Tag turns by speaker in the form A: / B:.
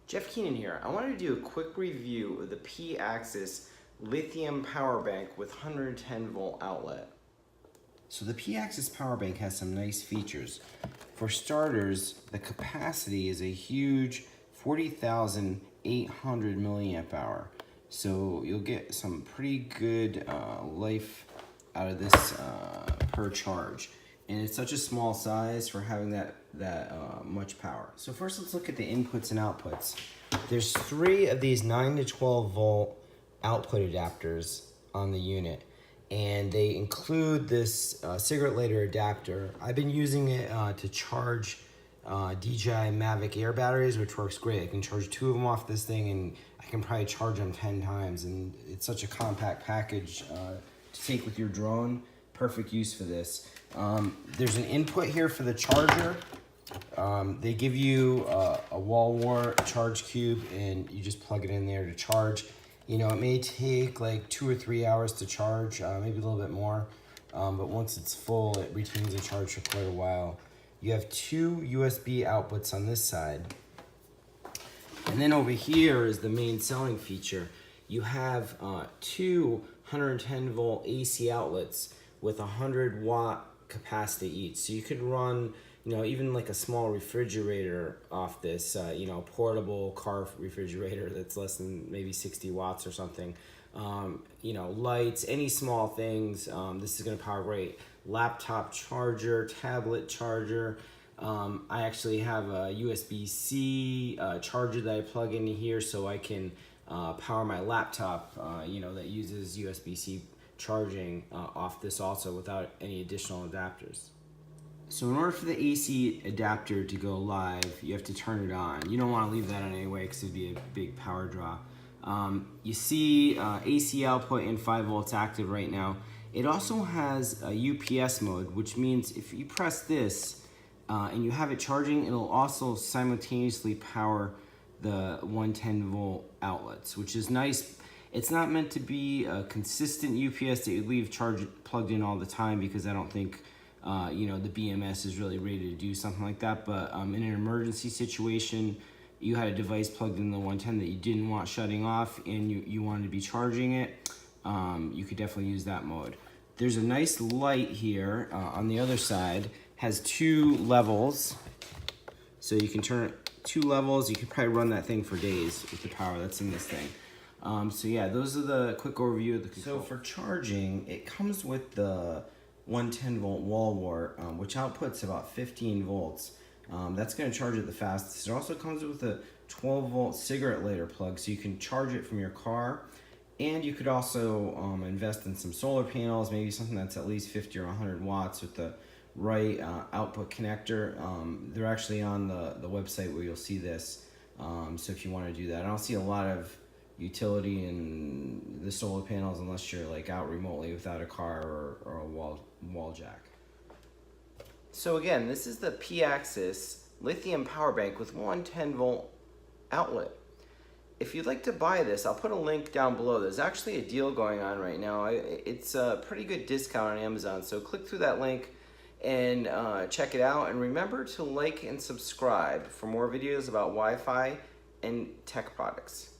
A: Jeff Keenan here. I wanted to do a quick review of the Paxcess lithium power bank with 110 volt outlet. So the Paxcess power bank has some nice features. For starters, the capacity is a huge 40,800 milliamp hour. So you'll get some pretty good life out of this per charge. And it's such a small size for having that much power. So first let's look at the inputs and outputs. There's 3 of these 9 to 12 volt output adapters on the unit. And they include this cigarette lighter adapter. I've been using it to charge DJI Mavic Air batteries, which works great. I can charge 2 of them off this thing and I can probably charge them 10 times. And it's such a compact package to take with your drone. Perfect use for this. There's an input here for the charger. They give you a wall wart charge cube and you just plug it in there to charge. You know, it may take like 2 or 3 hours to charge, maybe a little bit more. But once it's full, it retains a charge for quite a while. You have 2 USB outputs on this side. And then over here is the main selling feature. You have 2 110 volt AC outlets with 100 watt capacity each. So you could run, you know, even like a small refrigerator off this, you know, portable car refrigerator that's less than maybe 60 watts or something. You know, lights, any small things, this is gonna power great. Laptop charger, tablet charger. I actually have a USB-C charger that I plug into here so I can power my laptop, you know, that uses USB-C charging off this also without any additional adapters. So in order for the AC adapter to go live, you have to turn it on. You don't want to leave that on anyway because it'd be a big power draw. You see AC output and 5 volts active right now. It also has a UPS mode, which means if you press this and you have it charging, it'll also simultaneously power the 110 volt outlets, which is nice. It's not meant to be a consistent UPS that you leave plugged in all the time because I don't think you know, the BMS is really ready to do something like that. But in an emergency situation, you had a device plugged in the 110 that you didn't want shutting off and you wanted to be charging it, you could definitely use that mode. There's a nice light here on the other side, has 2 levels. So you can turn it 2 levels. You could probably run that thing for days with the power that's in this thing. So yeah, those are the quick overview of the control. So for charging, it comes with the 110 volt wall wart, which outputs about 15 volts. That's going to charge it the fastest. It also comes with a 12 volt cigarette lighter plug, so you can charge it from your car. And you could also invest in some solar panels, maybe something that's at least 50 or 100 watts with the right output connector. They're actually on the website where you'll see this. So if you want to do that, I don't see a lot of utility in the solar panels unless you're like out remotely without a car or a wall jack. So again, this is the Paxcess lithium power bank with 110 volt outlet. If you'd like to buy this, I'll put a link down below. There's actually a deal going on right now. It's a pretty good discount on Amazon, so click through that link and check it out. And remember to like and subscribe for more videos about Wi-Fi and tech products.